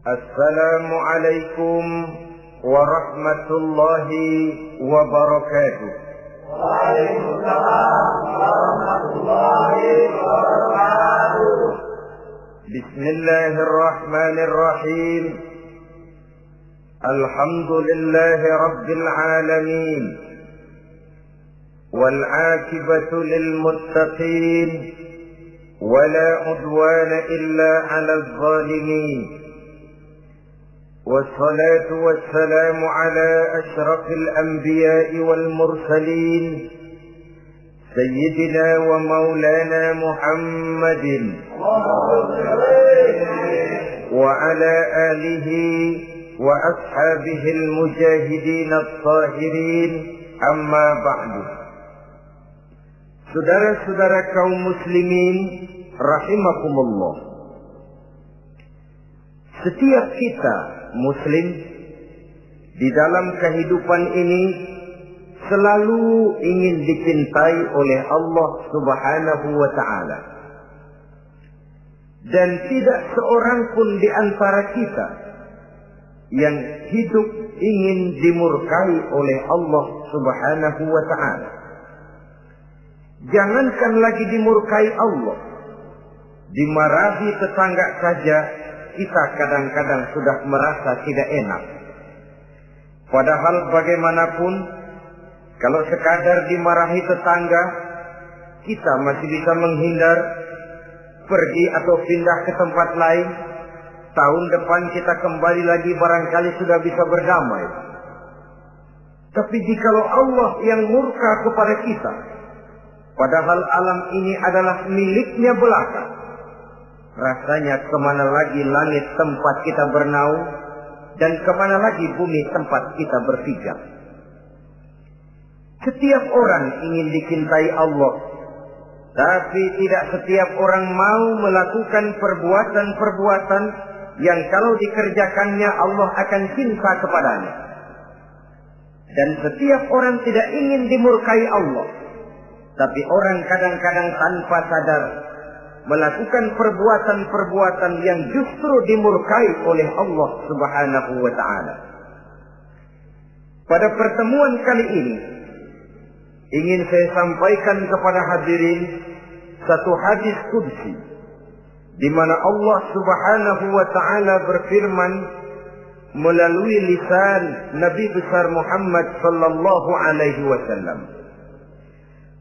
Assalamualaikum warahmatullahi wabarakatuh. Waalaikumsalam warahmatullahi wabarakatuh. Bismillahirrahmanirrahim. Alhamdulillahi rabbil alamin. Wal 'aqibatu lil muttaqin. ولا عدوان إلا على الظالمين والصلاة والسلام على أشرف الأنبياء والمرسلين سيدنا ومولانا محمد وعلى آله وأصحابه المجاهدين الطاهرين أما بعد. Saudara-saudara kaum muslimin rahimakumullah. Setiap kita muslim di dalam kehidupan ini selalu ingin dicintai oleh Allah Subhanahu wa taala. Dan tidak seorang pun di antara kita yang hidup ingin dimurkai oleh Allah Subhanahu wa taala. Jangankan lagi dimurkai Allah, dimarahi tetangga saja kita kadang-kadang sudah merasa tidak enak. Padahal bagaimanapun, kalau sekadar dimarahi tetangga, kita masih bisa menghindar, pergi atau pindah ke tempat lain. Tahun depan kita kembali lagi, barangkali sudah bisa berdamai. Tapi jikalau Allah yang murka kepada kita, padahal alam ini adalah miliknya belaka, rasanya kemana lagi langit tempat kita bernaung, dan kemana lagi bumi tempat kita berpijak. Setiap orang ingin dicintai Allah, tapi tidak setiap orang mau melakukan perbuatan-perbuatan yang kalau dikerjakannya Allah akan cinta kepadanya. Dan setiap orang tidak ingin dimurkai Allah, tapi orang kadang-kadang tanpa sadar melakukan perbuatan-perbuatan yang justru dimurkai oleh Allah Subhanahu wa taala. Pada pertemuan kali ini ingin saya sampaikan kepada hadirin satu hadis qudsi di mana Allah Subhanahu wa taala berfirman melalui lisan Nabi besar Muhammad sallallahu alaihi wasallam.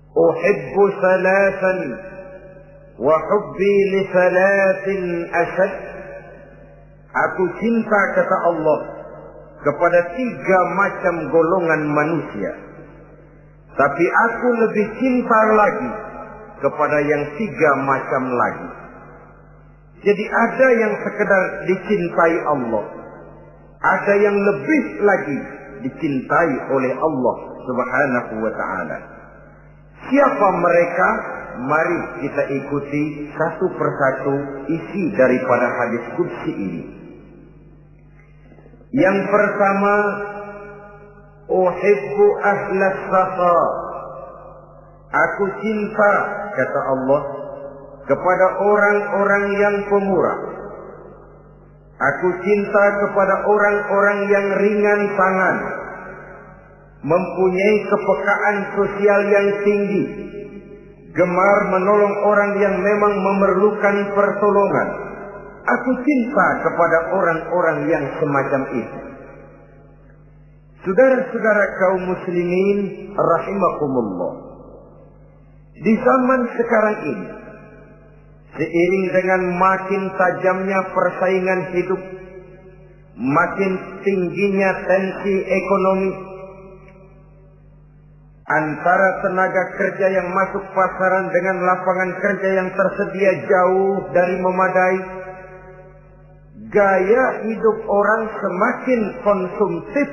Uhibbu salasan wa hubbi li salasin ashad. Aku cinta, kata Allah, kepada 3 macam golongan manusia, tapi aku lebih cinta lagi kepada yang 3 macam lagi. Jadi ada yang sekedar dicintai Allah, ada yang lebih lagi dicintai oleh Allah Subhanahu wa taala. Siapa mereka? Mari kita ikuti satu persatu isi daripada hadis qudsi ini. Yang pertama, uhibbu ahlas safa. Aku cinta, kata Allah, kepada orang-orang yang pemurah. Aku cinta kepada orang-orang yang ringan tangan, mempunyai kepekaan sosial yang tinggi, gemar menolong orang yang memang memerlukan pertolongan. Aku cinta kepada orang-orang yang semacam itu. Saudara-saudara kaum muslimin rahimakumullah, di zaman sekarang ini, seiring dengan makin tajamnya persaingan hidup, makin tingginya tensi ekonomi, antara tenaga kerja yang masuk pasaran dengan lapangan kerja yang tersedia jauh dari memadai, gaya hidup orang semakin konsumtif,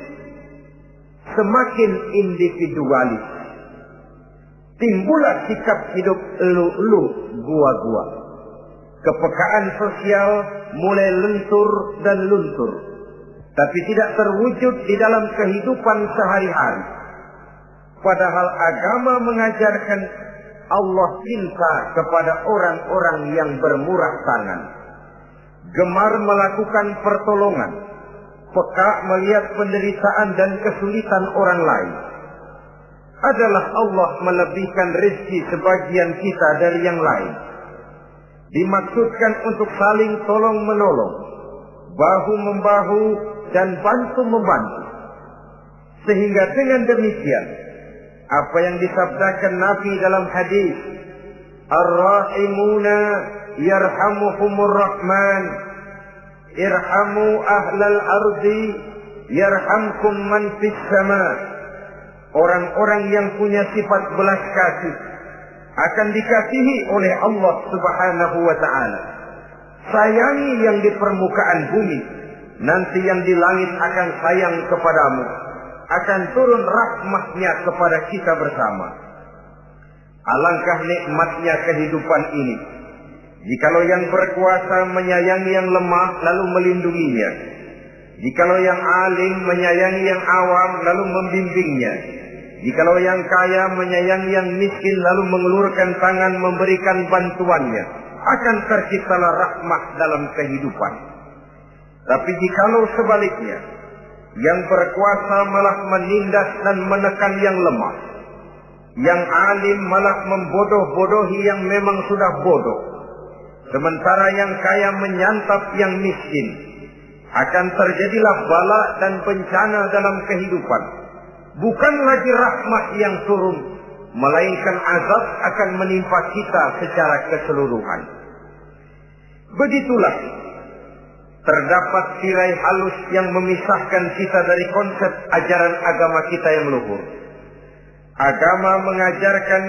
semakin individualis. Timbullah sikap hidup elu-elu, gua-gua. Kepekaan sosial mulai lentur dan luntur, tapi tidak terwujud di dalam kehidupan sehari-hari. Padahal agama mengajarkan Allah cinta kepada orang-orang yang bermurah tangan, gemar melakukan pertolongan, peka melihat penderitaan dan kesulitan orang lain. Adalah Allah melebihkan rezeki sebagian kita dari yang lain. Dimaksudkan untuk saling tolong-menolong, bahu-membahu dan bantu-membantu. Sehingga dengan demikian, apa yang disabdakan Nabi dalam hadis, Ar-Rahimuna yarhamuhumur Rahman, irhamu ahlal ardi yarhamkum man fis sama. Orang-orang yang punya sifat belas kasih akan dikasihi oleh Allah Subhanahu wa ta'ala. Sayangi yang di permukaan bumi, nanti yang di langit akan sayang kepadamu. Akan turun rahmatnya kepada kita bersama. Alangkah nikmatnya kehidupan ini, jikalau yang berkuasa menyayangi yang lemah lalu melindunginya, jikalau yang alim menyayangi yang awam lalu membimbingnya, jikalau yang kaya menyayangi yang miskin lalu mengulurkan tangan memberikan bantuannya, akan terciptalah rahmat dalam kehidupan. Tapi jikalau sebaliknya, yang berkuasa malah menindas dan menekan yang lemah, yang alim malah membodoh-bodohi yang memang sudah bodoh, sementara yang kaya menyantap yang miskin, akan terjadilah bala dan bencana dalam kehidupan. Bukan lagi rahmat yang turun, melainkan azab akan menimpa kita secara keseluruhan. Begitulah terdapat tirai halus yang memisahkan kita dari konsep ajaran agama kita yang luhur. Agama mengajarkan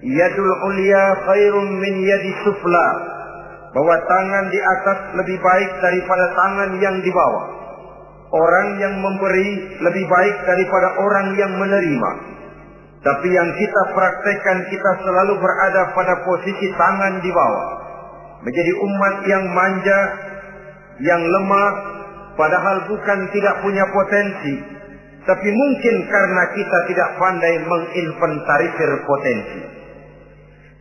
yadul ulya khairun min yadi sufla, bahwa tangan di atas lebih baik daripada tangan yang di bawah. Orang yang memberi lebih baik daripada orang yang menerima. Tapi yang kita praktekkan, kita selalu berada pada posisi tangan di bawah, menjadi umat yang manja, yang lemah, padahal bukan tidak punya potensi, tapi mungkin karena kita tidak pandai menginventarisir potensi.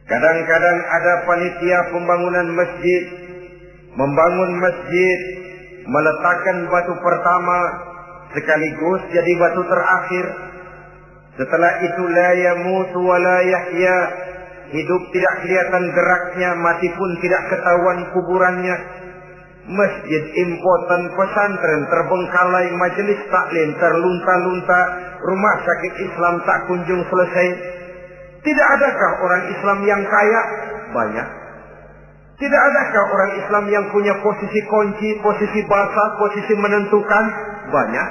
Kadang-kadang ada panitia pembangunan masjid, membangun masjid, meletakkan batu pertama sekaligus jadi batu terakhir. Setelah itu la yamutu wa la yahya, hidup tidak kelihatan geraknya, mati pun tidak ketahuan kuburannya. Masjid impoten, pesantren terbengkalai, majelis taklim terlunta-lunta, rumah sakit Islam tak kunjung selesai. Tidak adakah orang Islam yang kaya? Banyak. Tidak adakah orang Islam yang punya posisi kunci, posisi basah, posisi menentukan? Banyak.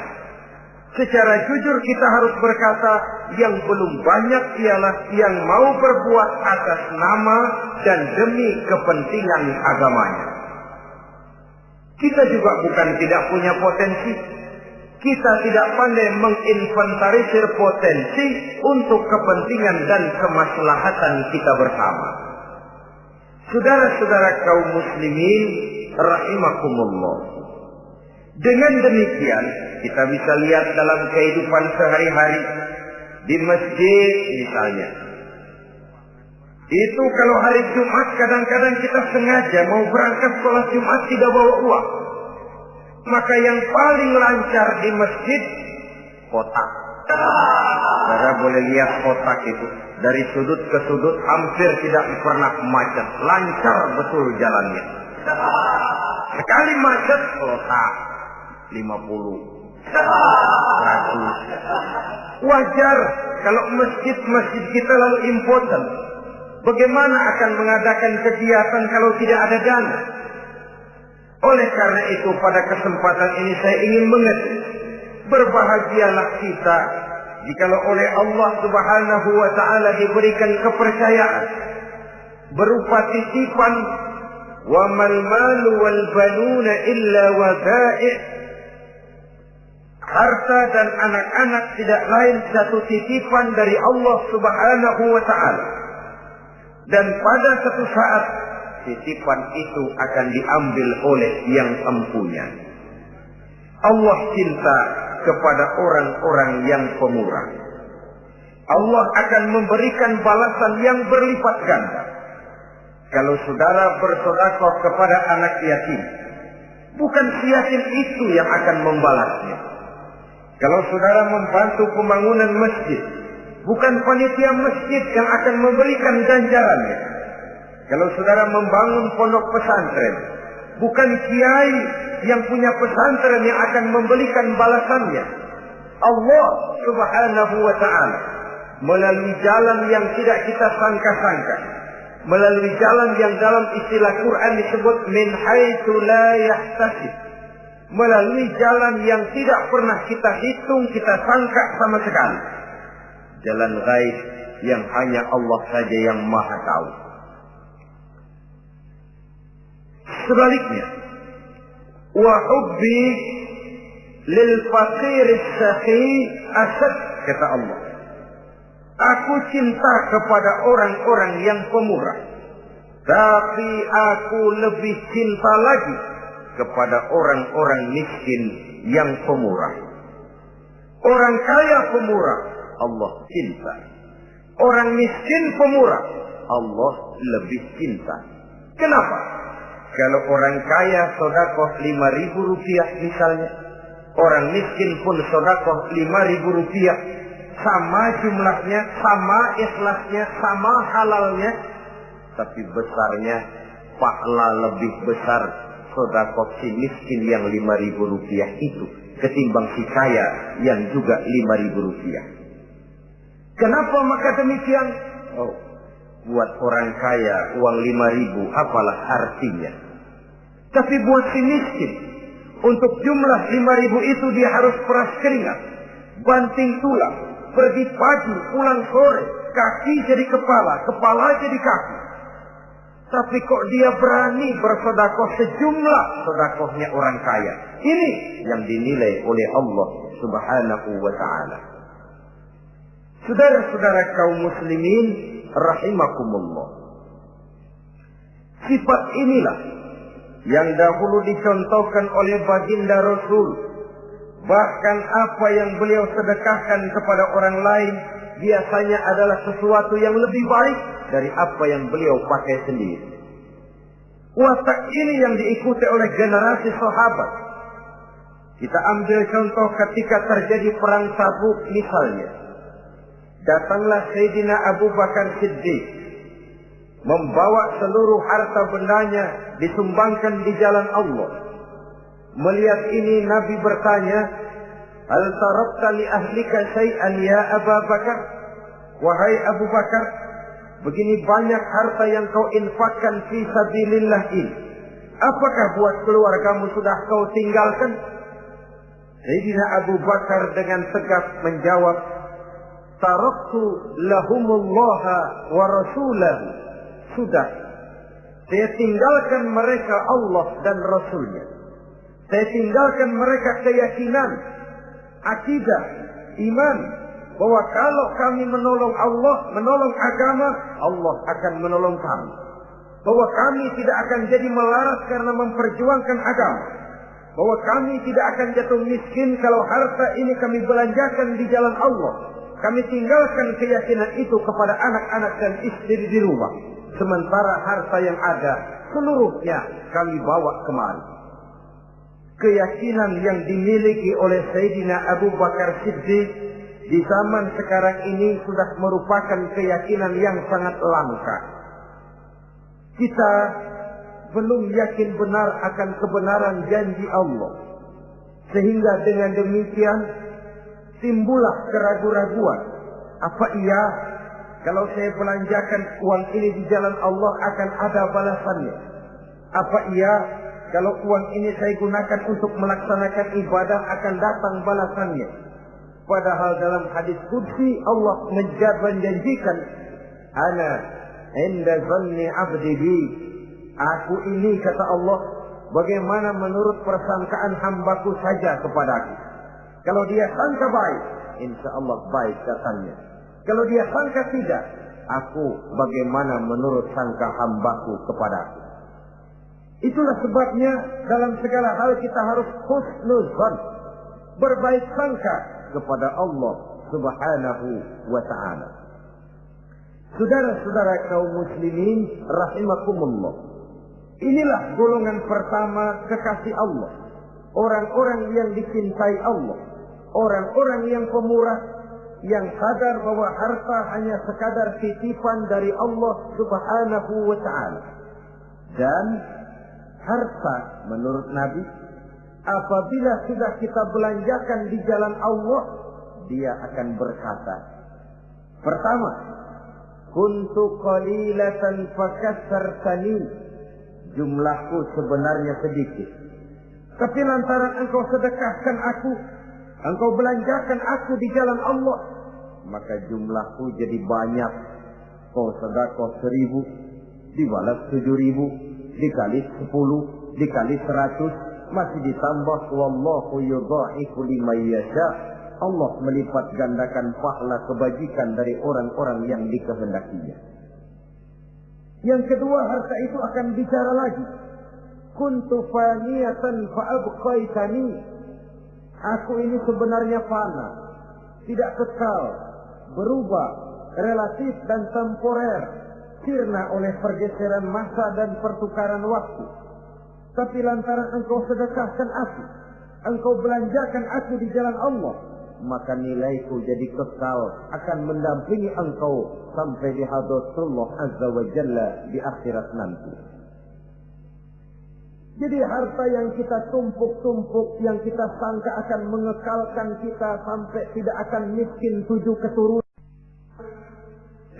Secara jujur kita harus berkata, yang belum banyak ialah yang mau berbuat atas nama dan demi kepentingan agamanya. Kita juga bukan tidak punya potensi. Kita tidak pandai menginventarisir potensi untuk kepentingan dan kemaslahatan kita bersama. Saudara-saudara kaum muslimin rahimakumullah. Dengan demikian, kita bisa lihat dalam kehidupan sehari-hari di masjid misalnya. Itu kalau hari Jumat kadang-kadang kita sengaja mau berangkat sholat Jumat tidak bawa uang. Maka yang paling lancar di masjid, kotak. Saudara boleh lihat kotak itu. Dari sudut ke sudut hampir tidak pernah macet. Lancar betul jalannya. Sekali macet, kotak. 50. 100. Wajar kalau masjid-masjid kita lalu impoten. Bagaimana akan mengadakan kegiatan kalau tidak ada dana? Oleh karena itu pada kesempatan ini saya ingin mengetik, berbahagialah kita jikalau oleh Allah Subhanahu wa ta'ala diberikan kepercayaan berupa titipan, wa mal malu wal banuna illa wadai'. Harta dan anak-anak tidak lain satu titipan dari Allah Subhanahu wa ta'ala. Dan pada satu saat titipan itu akan diambil oleh yang empunya. Allah cinta kepada orang-orang yang pemurah. Allah akan memberikan balasan yang berlipat ganda. Kalau saudara bersedekah kepada anak yatim, bukan si yatim itu yang akan membalasnya. Kalau saudara membantu pembangunan masjid, bukan panitia masjid yang akan memberikan ganjarannya. Kalau saudara membangun pondok pesantren, bukan kiai yang punya pesantren yang akan memberikan balasannya. Allah Subhanahu wa ta'ala melalui jalan yang tidak kita sangka-sangka, melalui jalan yang dalam istilah Quran disebut min haitsu la yahtasib, melalui jalan yang tidak pernah kita hitung, kita sangka sama sekali. Jalan gaib yang hanya Allah saja yang maha tahu. Sebaliknya, wa hubbi lil faqir as-sakhi asad, kata Allah. Aku cinta kepada orang-orang yang pemurah, tapi aku lebih cinta lagi kepada orang-orang miskin yang pemurah. Orang kaya pemurah, Allah cinta. Orang miskin pemurah, Allah lebih cinta. Kenapa? Kalau orang kaya sedekah 5.000 rupiah misalnya, orang miskin pun sedekah 5.000 rupiah, sama jumlahnya, sama ikhlasnya, sama halalnya, tapi besarnya pahala lebih besar sedekah si miskin yang 5.000 rupiah itu ketimbang si kaya yang juga 5.000 rupiah. Kenapa maka demikian? Oh, buat orang kaya uang 5.000 apalah artinya. Tapi buat si miskin, untuk jumlah 5.000 itu dia harus peras keringat, banting tulang, pergi pagi, pulang sore, kaki jadi kepala, kepala jadi kaki. Tapi kok dia berani bersedekah sejumlah sedekahnya orang kaya. Ini yang dinilai oleh Allah Subhanahu wa ta'ala. Saudara-saudara kaum muslimin rahimakumullah, sifat inilah yang dahulu dicontohkan oleh baginda Rasul. Bahkan apa yang beliau sedekahkan kepada orang lain biasanya adalah sesuatu yang lebih baik dari apa yang beliau pakai sendiri. Watak ini yang diikuti oleh generasi sahabat. Kita ambil contoh ketika terjadi perang Tabuk misalnya. Datanglah Sayyidina Abu Bakar Siddiq, membawa seluruh harta bendanya disumbangkan di jalan Allah. Melihat ini Nabi bertanya, hal tarakta li ahlika syai'an ya Abu Bakar? Wahai Abu Bakar, begini banyak harta yang kau infakkan fi sabilillah ini, apakah buat keluargamu sudah kau tinggalkan? Sayyidina Abu Bakar dengan tegas menjawab, taraktu lahumullaha wa rasulahu. Sudah, saya tinggalkan mereka Allah dan Rasulnya. Saya tinggalkan mereka keyakinan, akidah, iman, bahwa kalau kami menolong Allah, menolong agama, Allah akan menolong kami. Bahwa kami tidak akan jadi melarat karena memperjuangkan agama. Bahwa kami tidak akan jatuh miskin kalau harta ini kami belanjakan di jalan Allah. Kami tinggalkan keyakinan itu kepada anak-anak dan istri di rumah. Sementara harta yang ada seluruhnya kami bawa kemari. Keyakinan yang dimiliki oleh Sayyidina Abu Bakar Siddiq di zaman sekarang ini sudah merupakan keyakinan yang sangat langka. Kita belum yakin benar akan kebenaran janji Allah. Sehingga dengan demikian timbullah keraguan-raguan. Apa iya kalau saya belanjakan uang ini di jalan Allah akan ada balasannya? Apa iya kalau uang ini saya gunakan untuk melaksanakan ibadah akan datang balasannya? Padahal dalam hadis qudsi Allah menjanjikan, ana inda zanni abdi bi. Aku ini, kata Allah, bagaimana menurut persangkaan hambaku saja kepadaku. Kalau dia sangka baik, insya Allah baik datangnya. Kalau dia sangka tidak, aku bagaimana menurut sangka hambaku kepadaku. Itulah sebabnya dalam segala hal kita harus husnuzan, berbaik sangka kepada Allah Subhanahu wa ta'ala. Saudara-saudara kaum muslimin rahimakumullah. Inilah golongan pertama kekasih Allah. Orang-orang yang dicintai Allah. Orang-orang yang pemurah, yang sadar bahwa harta hanya sekadar titipan dari Allah Subhanahu wa ta'ala. Dan harta menurut Nabi, apabila sudah kita belanjakan di jalan Allah, dia akan berkata, pertama, kuntu qalilatan fakassartani, jumlahku sebenarnya sedikit, tapi lantaran engkau sedekahkan aku, engkau belanjakan aku di jalan Allah, maka jumlahku jadi banyak. Kau sedekah 1.000, dibalas 7.000, dikali 10, dikali 100, masih ditambah wallahu yudha'ifu liman yasha. Allah melipat gandakan pahala kebajikan dari orang-orang yang dikehendakinya. Yang kedua, harta itu akan bicara lagi. Kuntu faniyatan fa'abqaitani. Aku ini sebenarnya fana, tidak kekal, berubah, relatif dan temporer, sirna oleh pergeseran masa dan pertukaran waktu. Tapi lantaran engkau sedekahkan aku, engkau belanjakan aku di jalan Allah, maka nilaiku jadi kekal, akan mendampingi engkau sampai di hadratullah azza wa jalla di akhirat nanti. Jadi harta yang kita tumpuk-tumpuk, yang kita sangka akan mengekalkan kita sampai tidak akan miskin 7 keturunan,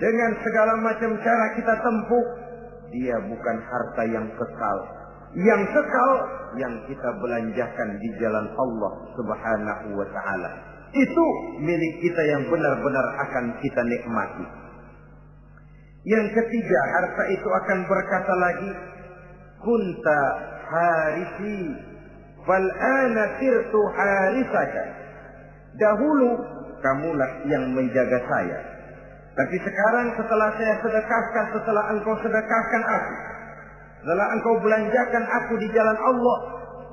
dengan segala macam cara kita tempuh, dia bukan harta yang kekal. Yang kekal, yang kita belanjakan di jalan Allah Subhanahu wa ta'ala. Itu milik kita yang benar-benar akan kita nikmati. Yang ketiga, harta itu akan berkata lagi, kunta harisi fal'ana sirtu harisaka. Dahulu kamulah yang menjaga saya, tapi sekarang setelah saya sedekahkan, setelah engkau sedekahkan aku, setelah engkau belanjakan aku di jalan Allah,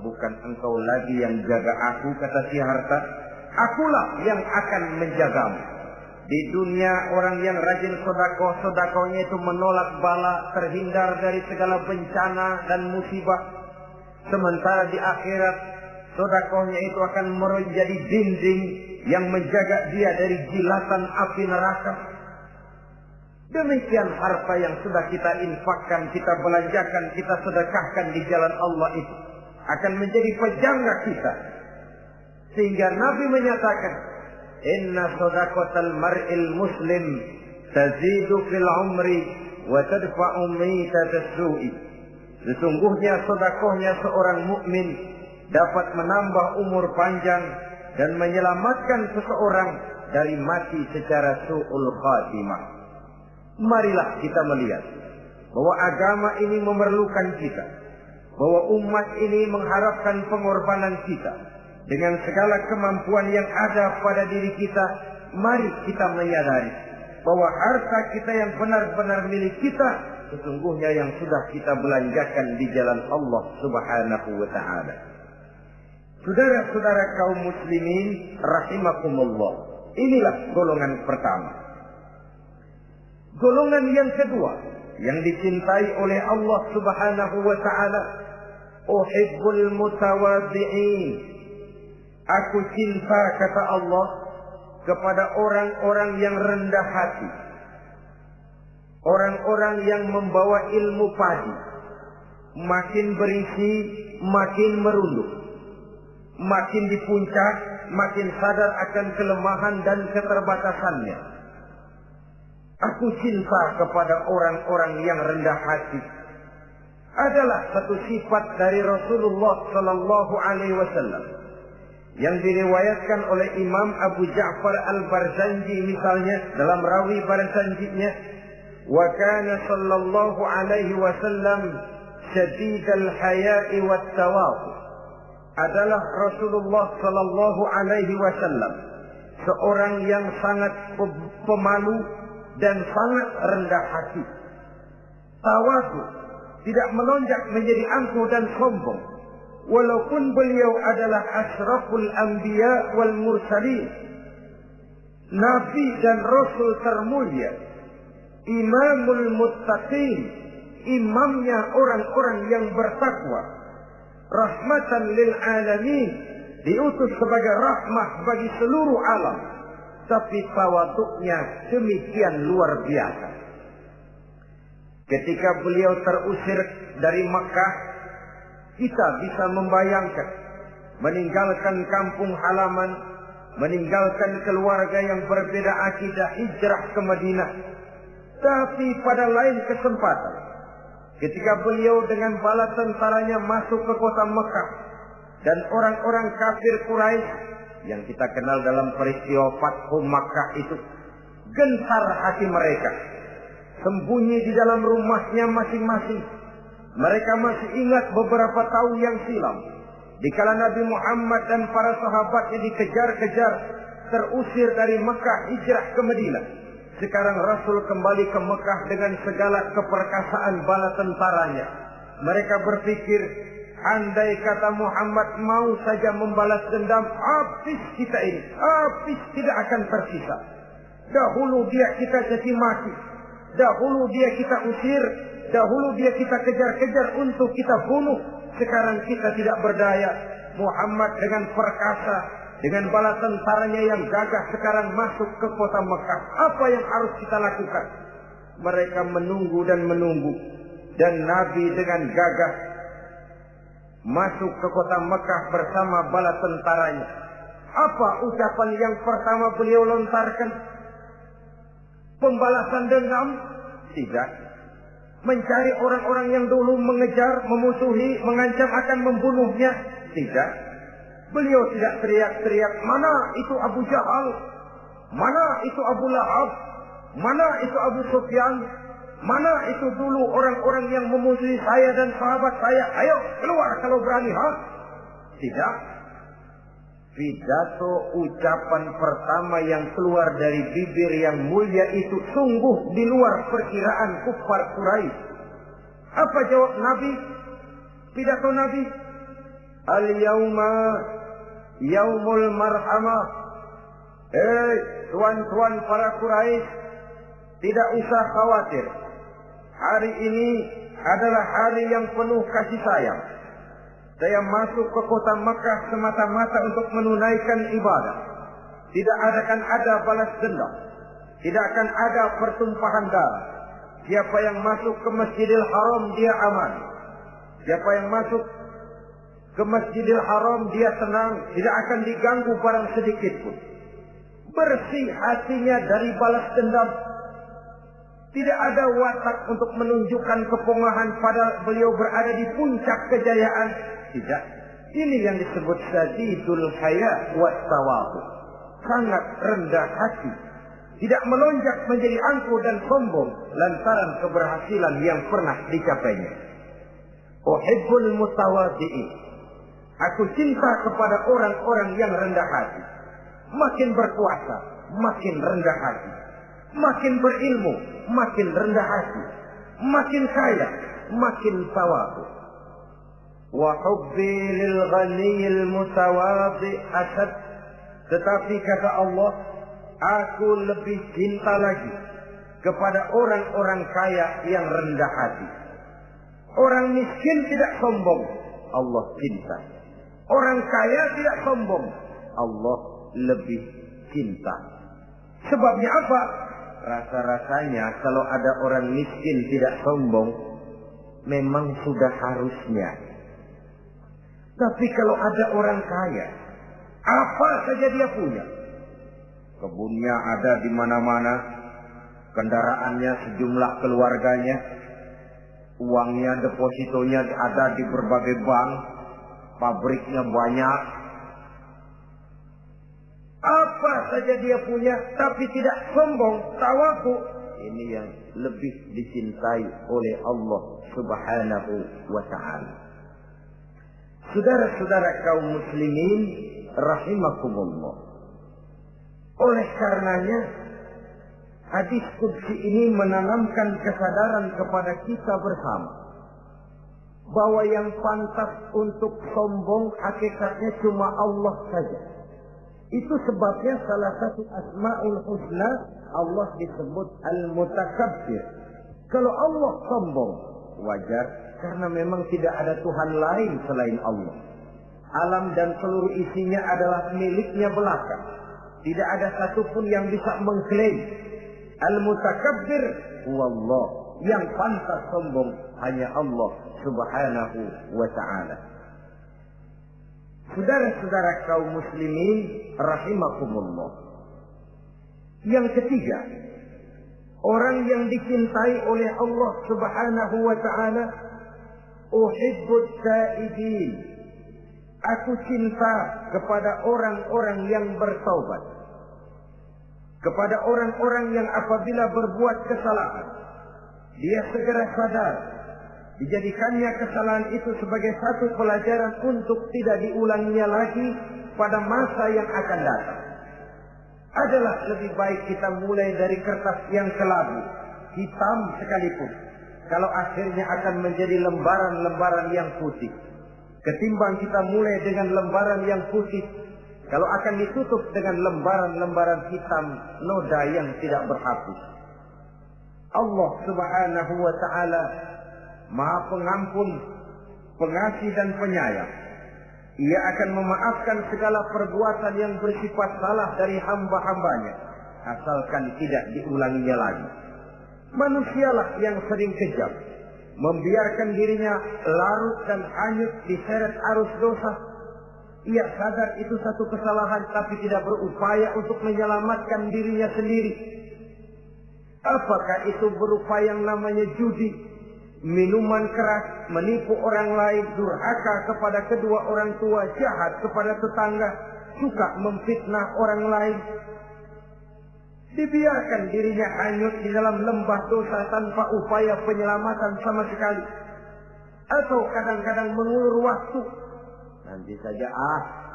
bukan engkau lagi yang jaga aku, kata si harta, akulah yang akan menjagamu. Di dunia orang yang rajin sedekah, sedekahnya itu menolak bala, terhindar dari segala bencana dan musibah. Sementara di akhirat, sedekahnya itu akan menjadi dinding yang menjaga dia dari jilatan api neraka. Demikian harta yang sudah kita infakkan, kita belanjakan, kita sedekahkan di jalan Allah itu akan menjadi pejangga kita. Sehingga Nabi menyatakan, inna sadaqatal mar'il muslim tazidu fil umri wa tadfa'u mitatas su'i. Sesungguhnya sedekahnya seorang mukmin dapat menambah umur panjang dan menyelamatkan seseorang dari mati secara su'ul khatimah. Marilah kita melihat bahwa agama ini memerlukan kita, bahwa umat ini mengharapkan pengorbanan kita. Dengan segala kemampuan yang ada pada diri kita, mari kita menyadari bahwa harta kita yang benar-benar milik kita, sesungguhnya yang sudah kita belanjakan di jalan Allah Subhanahu wa ta'ala. Saudara-saudara kaum muslimin rahimakumullah, inilah golongan pertama. Golongan yang kedua yang dicintai oleh Allah Subhanahu wa ta'ala, uhibbul mutawadhi'in. Aku cinta, kata Allah, kepada orang-orang yang rendah hati, orang-orang yang membawa ilmu padi, makin berisi makin merunduk, makin di puncak makin sadar akan kelemahan dan keterbatasannya. Aku cinta kepada orang-orang yang rendah hati. Adalah satu sifat dari Rasulullah sallallahu alaihi wasallam yang diriwayatkan oleh Imam Abu Ja'far Al-Barzanji misalnya dalam rawi Barzanjinya, wa kana sallallahu alaihi wasallam syadidal haya'i wat tawadhu. Adalah Rasulullah sallallahu alaihi wasallam seorang yang sangat pemalu dan sangat rendah hati. Tawadhu, tidak melonjak menjadi angkuh dan sombong. Walaupun beliau adalah asraful anbiya wal mursalin, nabi dan rasul termulia, imamul muttaqin, imamnya orang-orang yang bertakwa, rahmatan lil alamin, diutus sebagai rahmah bagi seluruh alam. Tapi tawaduknya demikian luar biasa. Ketika beliau terusir dari Makkah, kita bisa membayangkan meninggalkan kampung halaman, meninggalkan keluarga yang berbeda akidah, hijrah ke Madinah. Tapi pada lain kesempatan, ketika beliau dengan bala tentaranya masuk ke kota Mekah, dan orang-orang kafir Quraisy yang kita kenal dalam peristiwa Fathu Makkah itu, gentar hati mereka, sembunyi di dalam rumahnya masing-masing. Mereka masih ingat beberapa tahun yang silam, dikala Nabi Muhammad dan para sahabatnya dikejar-kejar, terusir dari Mekah hijrah ke Madinah. Sekarang Rasul kembali ke Mekah dengan segala keperkasaan bala tentaranya. Mereka berpikir, andai kata Muhammad mau saja membalas dendam, habis kita ini, habis, tidak akan tersisa. Dahulu dia kita caci maki, dahulu dia kita usir, dahulu dia kita kejar-kejar untuk kita bunuh. Sekarang kita tidak berdaya. Muhammad dengan perkasa, dengan bala tentaranya yang gagah sekarang masuk ke kota Mekah. Apa yang harus kita lakukan? Mereka menunggu dan menunggu. Dan Nabi dengan gagah masuk ke kota Mekah bersama bala tentaranya. Apa ucapan yang pertama beliau lontarkan? Pembalasan dendam? Tidak. Mencari orang-orang yang dulu mengejar, memusuhi, mengancam akan membunuhnya? Tidak. Beliau tidak teriak-teriak, mana itu Abu Jahal, mana itu Abu Lahab, mana itu Abu Sufyan, mana itu dulu orang-orang yang memusuhi saya dan sahabat saya, ayo keluar kalau berani, ha? Tidak. Pidato ucapan pertama yang keluar dari bibir yang mulia itu sungguh di luar perkiraan kufar Quraisy. Apa jawab Nabi? Pidato Nabi, al-yauma yaumul marhamah. Tuan-tuan para Quraisy, tidak usah khawatir. Hari ini adalah hari yang penuh kasih sayang. Saya masuk ke kota Mekah semata-mata untuk menunaikan ibadah. Tidak akan ada balas dendam. Tidak akan ada pertumpahan darah. Siapa yang masuk ke Masjidil Haram dia aman. Siapa yang masuk ke Masjidil Haram dia tenang, tidak akan diganggu barang sedikit pun. Bersih hatinya dari balas dendam. Tidak ada watak untuk menunjukkan kepongahan pada beliau berada di puncak kejayaan. Tidak. Ini yang disebut sadidul haya wa tawadhu. Sangat rendah hati. Tidak melonjak menjadi angkuh dan sombong lantaran keberhasilan yang pernah dicapainya. Uhibbul mutawadhi'in. Aku cinta kepada orang-orang yang rendah hati. Makin berkuasa, makin rendah hati. Makin berilmu, makin rendah hati. Makin kaya, makin tawadhu. Wa hubbi lil ghaniyil mutawadhi asad. Tetapi kata Allah, aku lebih cinta lagi kepada orang-orang kaya yang rendah hati. Orang miskin tidak sombong, Allah cinta. Orang kaya tidak sombong, Allah lebih cinta. Sebabnya apa? Rasa-rasanya kalau ada orang miskin tidak sombong, memang sudah harusnya. Tapi kalau ada orang kaya, apa saja dia punya. Kebunnya ada di mana-mana, kendaraannya sejumlah keluarganya, uangnya, depositonya ada di berbagai bank, pabriknya banyak. Apa saja dia punya, tapi tidak sombong, tawadhu. Ini yang lebih dicintai oleh Allah Subhanahu wa ta'ala. Saudara-saudara kaum muslimin rahimakumullah. Oleh karenanya, hadis qudsi ini menanamkan kesadaran kepada kita bersama bahwa yang pantas untuk sombong hakikatnya cuma Allah saja. Itu sebabnya salah satu Asmaul Husna Allah disebut Al-Mutakabbir. Kalau Allah sombong, wajar, karena memang tidak ada Tuhan lain selain Allah. Alam dan seluruh isinya adalah miliknya belaka. Tidak ada satupun yang bisa mengklaim. Al-Mutakabbir huwallah. Yang pantas sombong hanya Allah Subhanahu wa ta'ala. Saudara-saudara kaum muslimin rahimakumullah. Yang ketiga, orang yang dicintai oleh Allah Subhanahu wa ta'ala, uhibbut taibin. Aku cinta kepada orang-orang yang bertaubat. Kepada orang-orang yang apabila berbuat kesalahan, dia segera sadar. Dijadikannya kesalahan itu sebagai satu pelajaran untuk tidak diulanginya lagi pada masa yang akan datang. Adalah lebih baik kita mulai dari kertas yang kelabu, hitam sekalipun, kalau akhirnya akan menjadi lembaran-lembaran yang putih, ketimbang kita mulai dengan lembaran yang putih, kalau akan ditutup dengan lembaran-lembaran hitam noda yang tidak berhapus. Allah Subhanahu wa ta'ala Maha Pengampun, Pengasih dan Penyayang. Ia akan memaafkan segala perbuatan yang bersifat salah dari hamba-hambanya, asalkan tidak diulanginya lagi. Manusialah yang sering kejam, membiarkan dirinya larut dan hanyut diseret arus dosa. Ia sadar itu satu kesalahan, tapi tidak berupaya untuk menyelamatkan dirinya sendiri. Apakah itu berupa yang namanya judi, minuman keras, menipu orang lain, durhaka kepada kedua orang tua, jahat kepada tetangga, suka memfitnah orang lain. Dibiarkan dirinya hanyut di dalam lembah dosa tanpa upaya penyelamatan sama sekali. Atau kadang-kadang mengulur waktu. Nanti saja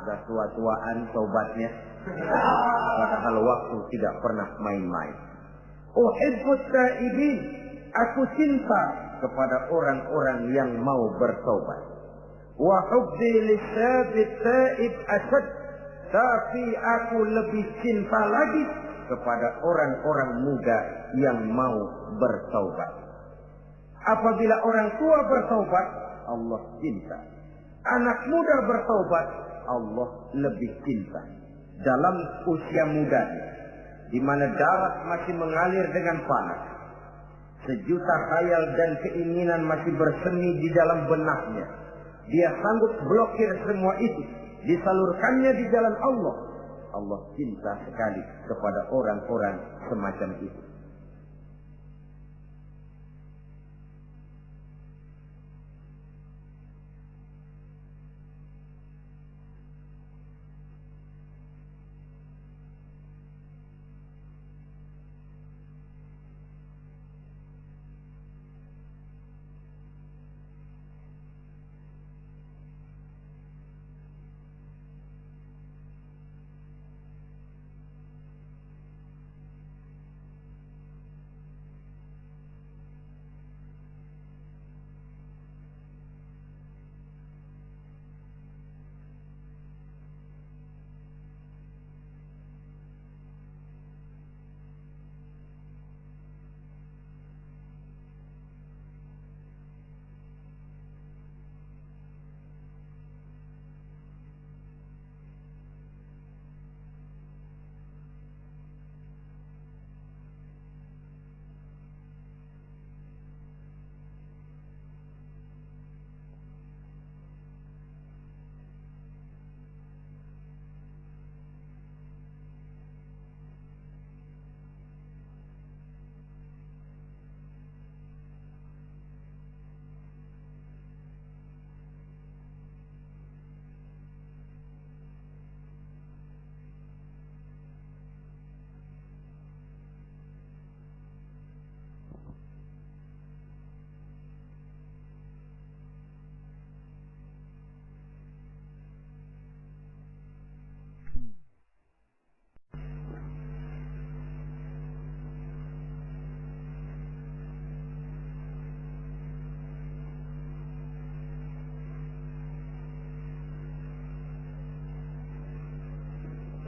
sudah tua-tuaan tobatnya. Padahal waktu tidak pernah main-main. Uhibbut taibin. Aku cinta kepada orang-orang yang mau bertobat. Wa hubbi lisyabit taib asad. Tapi aku lebih cinta lagi kepada orang-orang muda yang mau bertaubat. Apabila orang tua bertaubat, Allah cinta. Anak muda bertaubat, Allah lebih cinta. Dalam usia mudanya, di mana darah masih mengalir dengan panas, sejuta khayal dan keinginan masih bersemi di dalam benaknya, dia sanggup blokir semua itu, disalurkannya di jalan Allah. Allah cinta sekali kepada orang-orang semacam itu.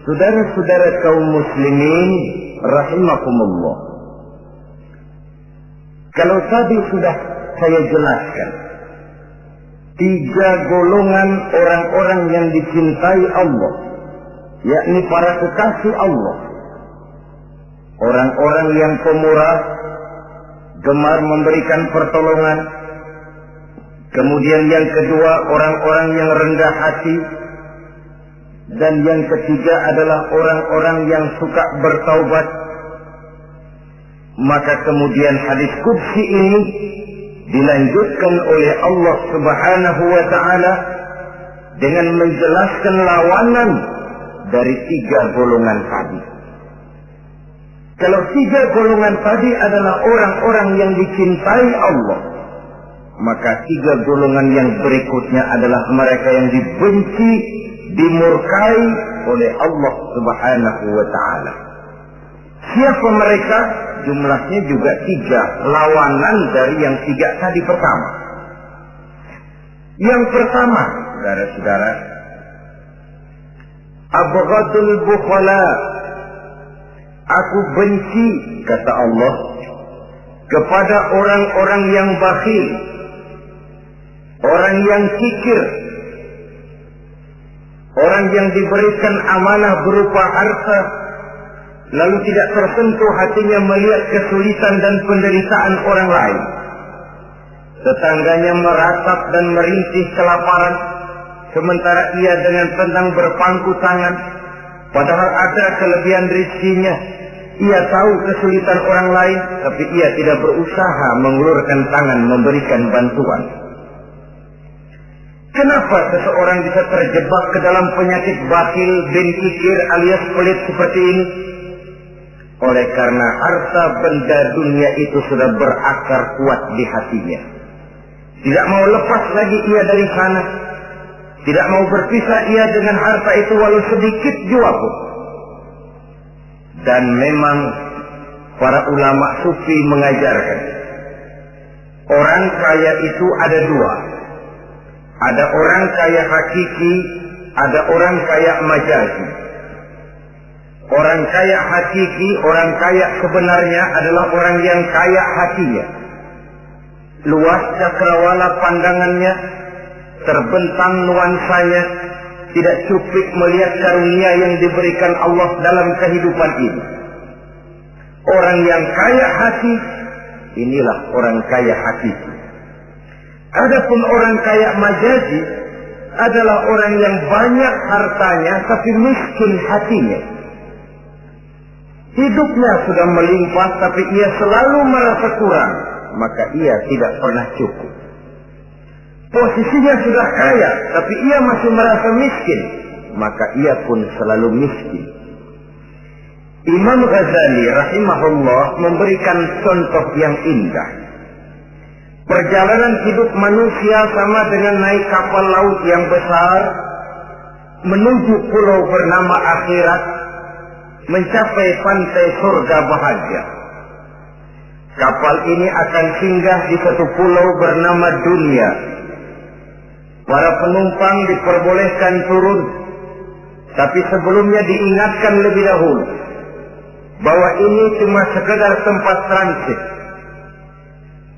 Saudara-saudara kaum muslimin rahimakumullah. Kalau tadi sudah saya jelaskan 3 golongan orang-orang yang dicintai Allah, yakni para kekasih Allah. Orang-orang yang pemurah, gemar memberikan pertolongan. Kemudian yang kedua, orang-orang yang rendah hati. Dan yang ketiga adalah orang-orang yang suka bertaubat. Maka kemudian hadis qudsi ini dilanjutkan oleh Allah Subhanahu wa ta'ala dengan menjelaskan lawanan dari 3 golongan tadi. Kalau 3 golongan tadi adalah orang-orang yang dicintai Allah, maka 3 golongan yang berikutnya adalah mereka yang dibenci, dimurkai oleh Allah Subhanahu wa ta'ala. Siapa mereka? Jumlahnya juga 3, lawanan dari yang 3 tadi pertama. Yang pertama, saudara-saudara, abghadul bukhala. Aku benci, kata Allah, kepada orang-orang yang bakhil, orang yang kikir, orang yang diberikan amanah berupa harta, lalu tidak tersentuh hatinya melihat kesulitan dan penderitaan orang lain. Tetangganya meratap dan merintih kelaparan, sementara ia dengan tenang berpangku tangan, padahal ada kelebihan rezekinya. Ia tahu kesulitan orang lain, tapi ia tidak berusaha mengulurkan tangan memberikan bantuan. Kenapa seseorang bisa terjebak ke dalam penyakit bakhil bin kikir alias pelit seperti ini? Oleh karena harta benda dunia itu sudah berakar kuat di hatinya. Tidak mau lepas lagi ia dari sana. Tidak mau berpisah ia dengan harta itu walau sedikit jua pun. Dan memang para ulama sufi mengajarkan, orang kaya itu ada 2. Ada orang kaya hakiki, ada orang kaya majazi. Orang kaya hakiki, orang kaya sebenarnya adalah orang yang kaya hatinya. Luas cakrawala pandangannya, terbentang nuansanya, tidak cuplik melihat karunia yang diberikan Allah dalam kehidupan ini. Orang yang kaya hati, inilah orang kaya hakiki. Adapun orang kaya majazi adalah orang yang banyak hartanya tapi miskin hatinya. Hidupnya sudah melimpah tapi ia selalu merasa kurang, maka ia tidak pernah cukup. Posisinya sudah kaya tapi ia masih merasa miskin, maka ia pun selalu miskin. Imam Ghazali rahimahullah memberikan contoh yang indah. Perjalanan hidup manusia sama dengan naik kapal laut yang besar menuju pulau bernama akhirat, mencapai pantai surga bahagia. Kapal ini akan singgah di satu pulau bernama dunia. Para penumpang diperbolehkan turun, tapi sebelumnya diingatkan lebih dahulu bahwa ini cuma sekedar tempat transit.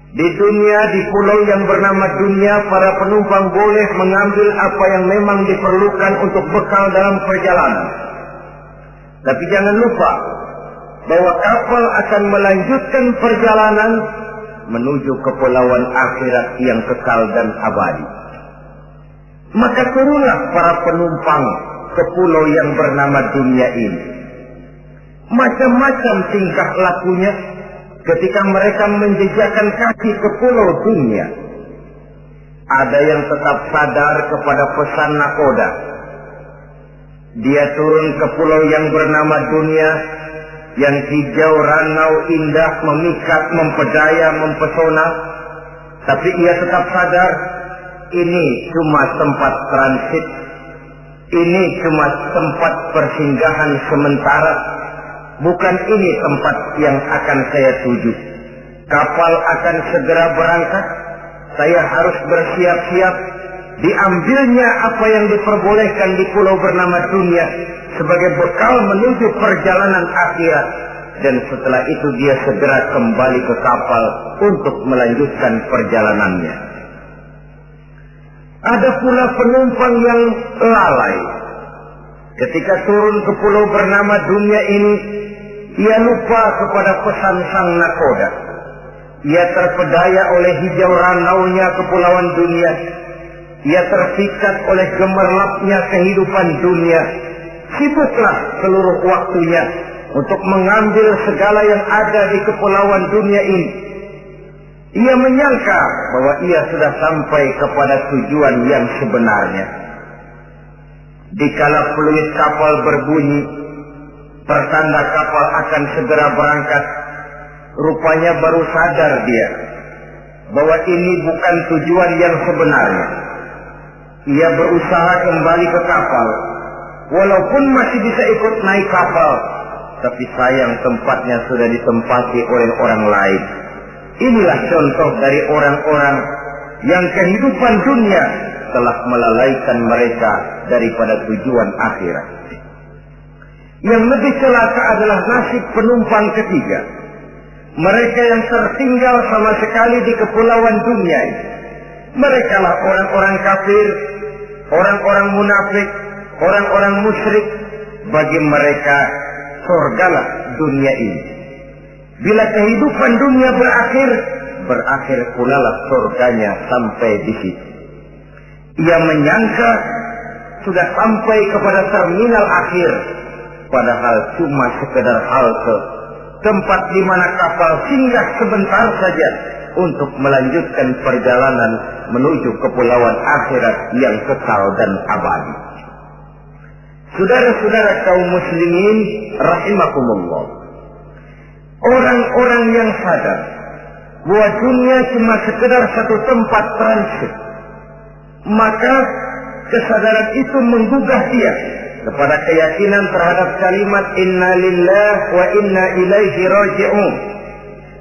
Di dunia, di pulau yang bernama dunia, para penumpang boleh mengambil apa yang memang diperlukan untuk bekal dalam perjalanan. Tapi jangan lupa bahwa kapal akan melanjutkan perjalanan menuju kepulauan akhirat yang kekal dan abadi. Maka turunlah para penumpang ke pulau yang bernama dunia ini. Macam-macam tingkah lakunya ketika mereka menjejakkan kaki ke pulau dunia. Ada yang tetap sadar kepada pesan nakoda. Dia turun ke pulau yang bernama dunia, yang hijau, ranau, indah, memikat, mempedaya, mempesona. Tapi ia tetap sadar, ini cuma tempat transit. Ini cuma tempat persinggahan sementara. Bukan ini tempat yang akan saya tuju. Kapal akan segera berangkat. Saya harus bersiap-siap. Diambilnya apa yang diperbolehkan di pulau bernama dunia. sebagai bekal menuju perjalanan akhirat, dan setelah itu dia segera kembali ke kapal untuk melanjutkan perjalanannya. Ada pula penumpang yang lalai. Ketika turun ke pulau bernama dunia ini, ia lupa kepada pesan sang nakoda. Ia terpedaya oleh hijau ranaunya kepulauan dunia. Ia terpikat oleh gemerlapnya kehidupan dunia. Sibuklah seluruh waktunya untuk mengambil segala yang ada di kepulauan dunia ini. Ia menyangka bahwa ia sudah sampai kepada tujuan yang sebenarnya. Dikala peluit kapal berbunyi, pertanda kapal akan segera berangkat, rupanya baru sadar dia bahwa ini bukan tujuan yang sebenarnya. Ia berusaha kembali ke kapal, walaupun masih bisa ikut naik kapal, tapi sayang tempatnya sudah ditempati oleh orang lain. Inilah contoh dari orang-orang yang kehidupan dunia telah melalaikan mereka daripada tujuan akhirat. Yang lebih celaka adalah nasib penumpang ketiga. Mereka yang tertinggal sama sekali di kepulauan dunia ini. Mereka lah orang-orang kafir, orang-orang munafik, orang-orang musyrik. Bagi mereka surgalah dunia ini. Bila kehidupan dunia berakhir pula lah surganya sampai di situ. Ia menyangka sudah sampai kepada terminal akhir, padahal cuma sekedar halte, tempat di mana kapal singgah sebentar saja untuk melanjutkan perjalanan menuju kepulauan akhirat yang kekal dan abadi. Saudara-saudara kaum muslimin rahimakumullah, orang-orang yang sadar bahwa dunia cuma sekedar satu tempat transit, maka kesadaran itu menggugah dia kepada keyakinan terhadap kalimat inna lillahi wa inna ilaihi raji'un.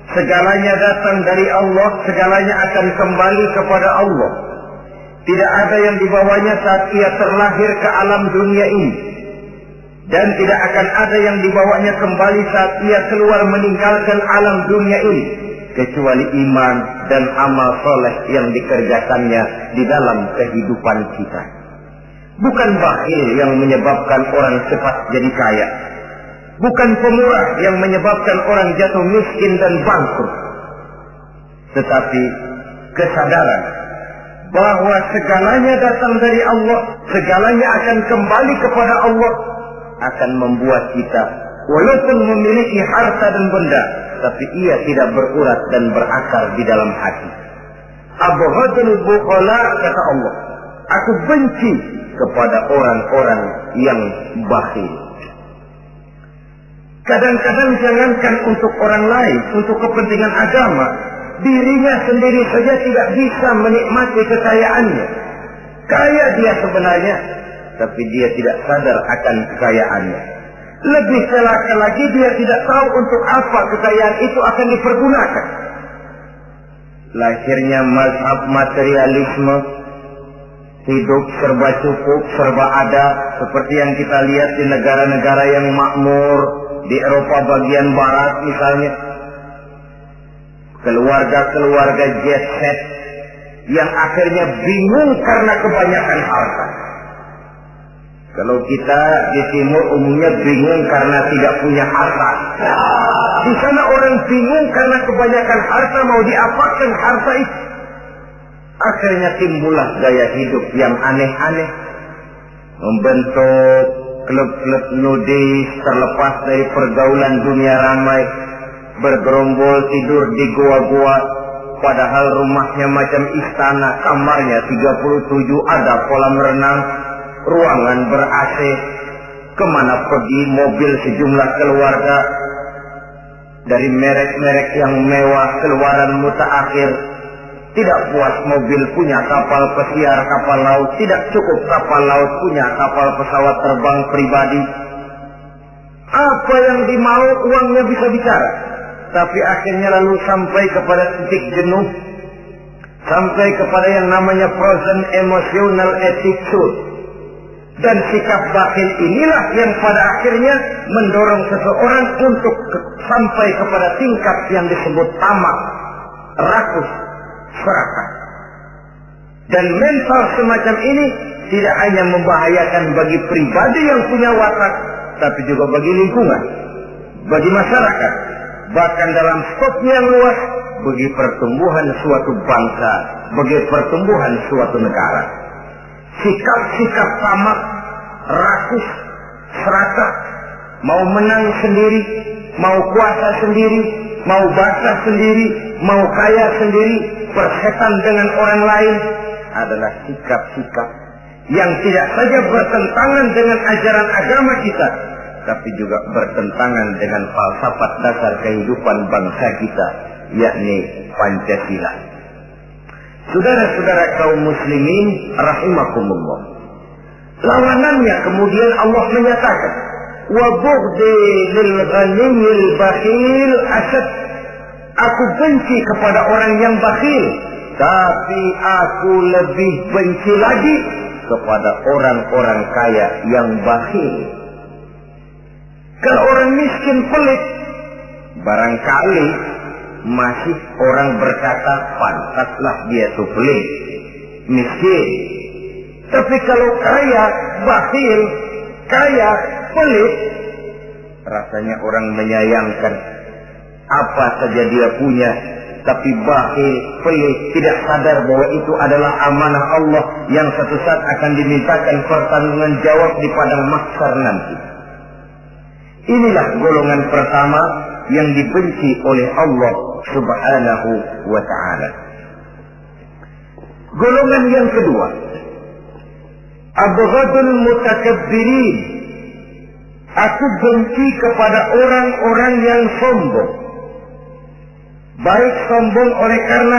Segalanya datang dari Allah, segalanya akan kembali kepada Allah. Tidak ada yang dibawanya saat ia terlahir ke alam dunia ini, dan tidak akan ada yang dibawanya kembali saat ia keluar meninggalkan alam dunia ini, kecuali iman dan amal soleh yang dikerjakannya di dalam kehidupan kita. Bukan bakhil yang menyebabkan orang cepat jadi kaya. Bukan pemurah yang menyebabkan orang jatuh miskin dan bangkrut. Tetapi kesadaran bahwa segalanya datang dari Allah, segalanya akan kembali kepada Allah, akan membuat kita walaupun memiliki harta dan benda, tapi ia tidak berurat dan berakar di dalam hati. Abghadul bukhala, kata Allah, aku benci kepada orang-orang yang bakhil. Kadang-kadang jangankan untuk orang lain, untuk kepentingan agama, dirinya sendiri saja tidak bisa menikmati kekayaannya. Kaya dia sebenarnya, tapi dia tidak sadar akan kekayaannya. Lebih celaka lagi, dia tidak tahu untuk apa kekayaan itu akan dipergunakan. Lahirnya mazhab materialisme, hidup serba cukup, serba ada, seperti yang kita lihat di negara-negara yang makmur, di Eropa bagian barat misalnya. Keluarga-keluarga jet set yang akhirnya bingung karena kebanyakan harta. Kalau kita di timur umumnya bingung karena tidak punya harta. Di sana orang bingung karena kebanyakan harta, mau diapakan harta itu. Akhirnya timbullah gaya hidup yang aneh-aneh, membentuk klub-klub nudis terlepas dari pergaulan dunia ramai, bergerombol tidur di goa-goa, padahal rumahnya macam istana, kamarnya 37, ada kolam renang, ruangan ber-AC, kemana pergi mobil sejumlah keluarga, dari merek-merek yang mewah, keluaran mutaakhir. Tidak puas mobil punya kapal pesiar, kapal laut, tidak cukup kapal laut punya kapal pesawat terbang pribadi. Apa yang dimau uangnya bisa bicara, tapi akhirnya lalu sampai kepada titik jenuh, sampai kepada yang namanya frozen emotional attitude. Dan sikap bakhil inilah yang pada akhirnya mendorong seseorang untuk sampai kepada tingkat yang disebut tamak, rakus, serakah. Dan mental semacam ini tidak hanya membahayakan bagi pribadi yang punya watak, tapi juga bagi lingkungan, bagi masyarakat, bahkan dalam skopnya yang luas, bagi pertumbuhan suatu bangsa, bagi pertumbuhan suatu negara. Sikap-sikap tamak, rakus, serakah, mau menang sendiri, mau kuasa sendiri, mau basah sendiri, mau kaya sendiri, persetan dengan orang lain, adalah sikap-sikap yang tidak saja bertentangan dengan ajaran agama kita, tapi juga bertentangan dengan falsafat dasar kehidupan bangsa kita, yakni Pancasila. Saudara-saudara kaum muslimin rahimakumullah, lawanannya kemudian Allah menyatakan, wa bughdi lil ghaniyil bakhil asad, aku benci kepada orang yang bakhil, tapi aku lebih benci lagi kepada orang-orang kaya yang bakhil. Kalau orang miskin pelit, barangkali masih orang berkata pantaslah dia itu pelit, miskin. Tapi kalau kaya, bakhil, kaya, pelit, rasanya orang menyayangkan. Apa saja dia punya, tapi bakhil, pelit, tidak sadar bahwa itu adalah amanah Allah yang satu saat akan dimintakan pertanggungan jawab di padang mahsyar nanti. Inilah golongan pertama yang dibenci oleh Allah Subhanahu wa ta'ala. Golongan yang kedua, abghadul mutakabbirin, aku benci kepada orang-orang yang sombong. Baik sombong oleh karena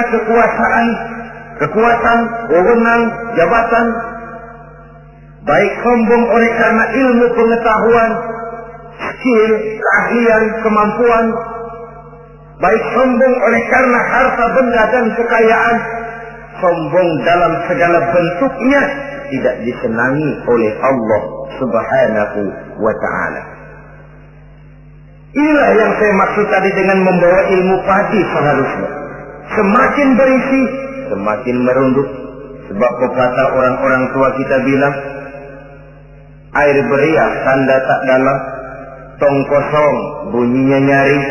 kekuatan, wewenang, jabatan. Baik sombong oleh karena ilmu pengetahuan, skill, keahlian, kemampuan. Baik sombong oleh karena harta benda dan kekayaan. Sombong dalam segala bentuknya tidak disenangi oleh Allah Subhanahu wa ta'ala. Inilah yang saya maksud tadi dengan membawa ilmu padi seharusnya. Semakin berisi, semakin merunduk. Sebab pepatah orang-orang tua kita bilang, air beriak tanda tak dalam, tong kosong bunyinya nyaring.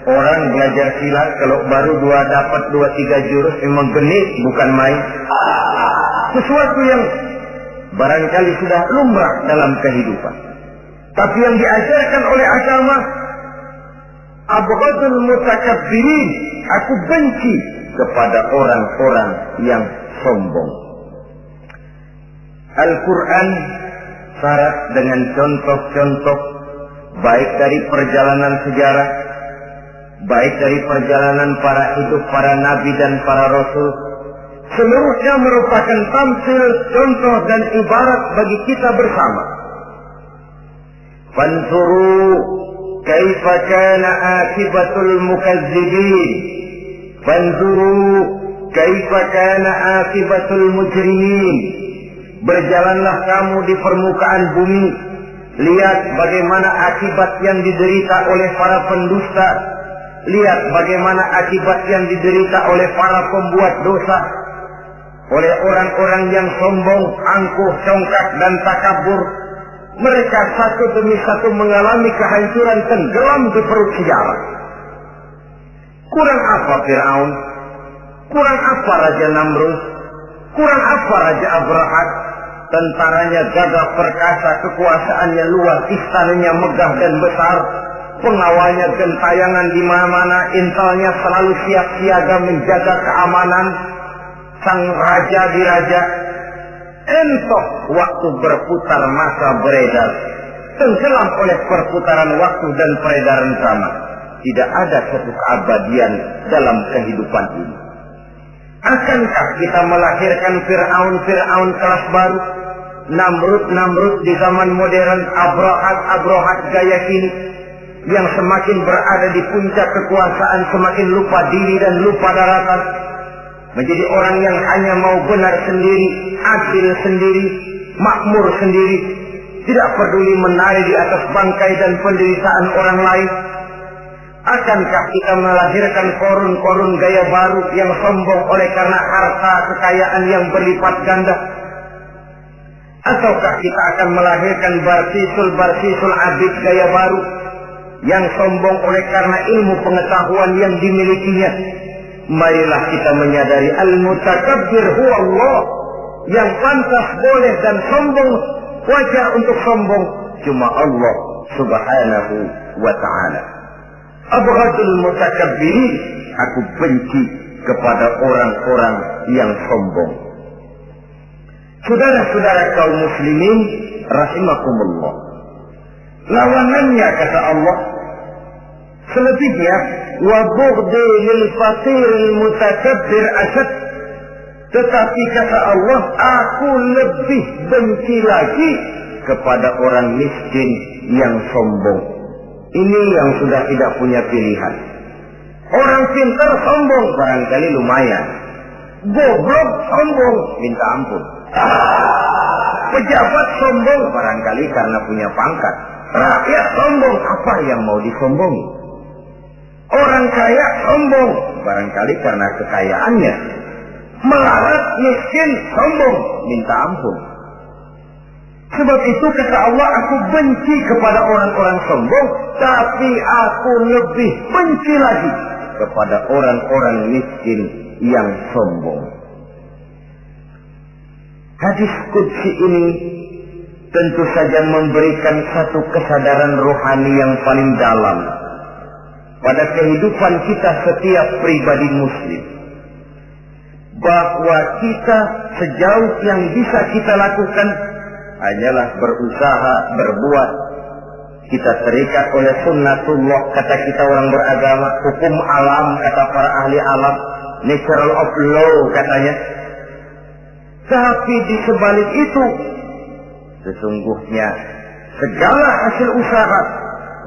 Orang belajar silat kalau baru dapat 2-3 jurus memang genit, bukan main. Sesuatu yang barangkali sudah lumrah dalam kehidupan. Tapi yang diajarkan oleh agama, abghadul mutakabbirin, aku benci kepada orang-orang yang sombong. Al-Quran syarat dengan contoh-contoh baik dari perjalanan sejarah, baik dari perjalanan para hidup para nabi dan para rasul. Seluruhnya merupakan tampil, contoh dan ibarat bagi kita bersama. Fanzuru kaifa kana akibatul mukazzibin. Fanzuru kaifa kana akibatul mujrimin. Berjalanlah kamu di permukaan bumi, lihat bagaimana akibat yang diderita oleh para pendusta. Lihat bagaimana akibat yang diderita oleh para pembuat dosa, oleh orang-orang yang sombong, angkuh, congkak, dan takabur. Mereka satu demi satu mengalami kehancuran tenggelam di perut sejarah. Kurang apa Fir'aun? Kurang apa Raja Namrud? Kurang apa Raja Abrahat? Tentaranya gagah perkasa, kekuasaannya luas, istananya megah dan besar, pengawalnya gentayangan di mana-mana, intelnya selalu siap siaga menjaga keamanan. Sang raja diraja, entok waktu berputar masa beredar, tenggelam oleh perputaran waktu dan peredaran zaman. Tidak ada satu keabadian dalam kehidupan ini. Akankah kita melahirkan Fir'aun kelas baru, Namrud di zaman modern, Abrahat gaya kini, yang semakin berada di puncak kekuasaan semakin lupa diri dan lupa daratan, menjadi orang yang hanya mau benar sendiri, adil sendiri, makmur sendiri, tidak peduli menari di atas bangkai dan penderitaan orang lain? Akankah kita melahirkan korun-korun gaya baru yang sombong oleh karena harta kekayaan yang berlipat ganda? Ataukah kita akan melahirkan barsisul abid gaya baru yang sombong oleh karena ilmu pengetahuan yang dimilikinya? Marilah kita menyadari al-mutakabbir huwa Allah. Yang pantas, boleh dan sombong, wajar untuk sombong, cuma Allah subhanahu wa ta'ala. Abghadul mutakabbirin, aku benci kepada orang-orang yang sombong. Saudara-saudara kaum muslimin rahimakumullah, lawanannya kata Allah, selebihnya wa bughdi lil fatiril mutakabbir asyad. Tetapi kata Allah, aku lebih benci lagi kepada orang miskin yang sombong. Ini yang sudah tidak punya pilihan. Orang pintar sombong barangkali lumayan, goblok sombong minta ampun. Pejabat sombong barangkali karena punya pangkat. Rakyat sombong, apa yang mau disombongi? Orang kaya sombong barangkali karena kekayaannya. Melarat, miskin, sombong, minta ampun. Sebab itu kata Allah, aku benci kepada orang-orang sombong, tapi aku lebih benci lagi kepada orang-orang miskin yang sombong. Hadis qudsi ini tentu saja memberikan satu kesadaran rohani yang paling dalam pada kehidupan kita setiap pribadi muslim. Bahwa kita sejauh yang bisa kita lakukan hanyalah berusaha, berbuat. Kita terikat oleh sunnatullah, kata kita orang beragama, hukum alam, kata para ahli alam, natural of law katanya. Tapi di sebalik itu, sesungguhnya segala hasil usaha,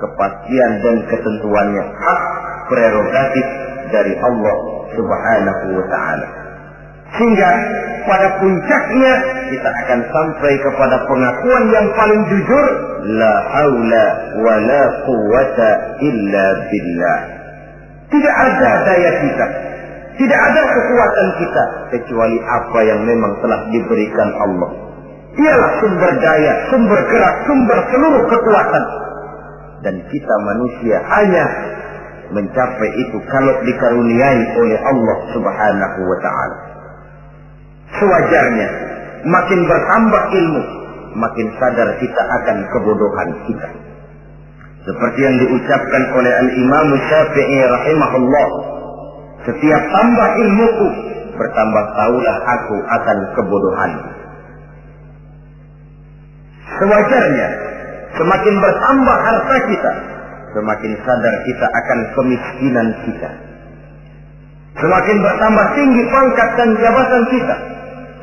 kepastian dan ketentuannya hak prerogatif dari Allah subhanahu wa ta'ala. Sehingga pada puncaknya kita akan sampai kepada pengakuan yang paling jujur, la haula wa la quwwata illa billah. Tidak ada daya kita, tidak ada kekuatan kita kecuali apa yang memang telah diberikan Allah. Ialah sumber daya, sumber gerak, sumber seluruh kekuatan. Dan kita manusia hanya mencapai itu kalau dikaruniai oleh Allah subhanahu wa ta'ala. Sewajarnya, makin bertambah ilmu, makin sadar kita akan kebodohan kita. Seperti yang diucapkan oleh Al-Imam Syafi'i rahimahullah, setiap tambah ilmuku, bertambah tahulah aku akan kebodohan. Sewajarnya, semakin bertambah harta kita, semakin sadar kita akan kemiskinan kita. Semakin bertambah tinggi pangkat dan jabatan kita,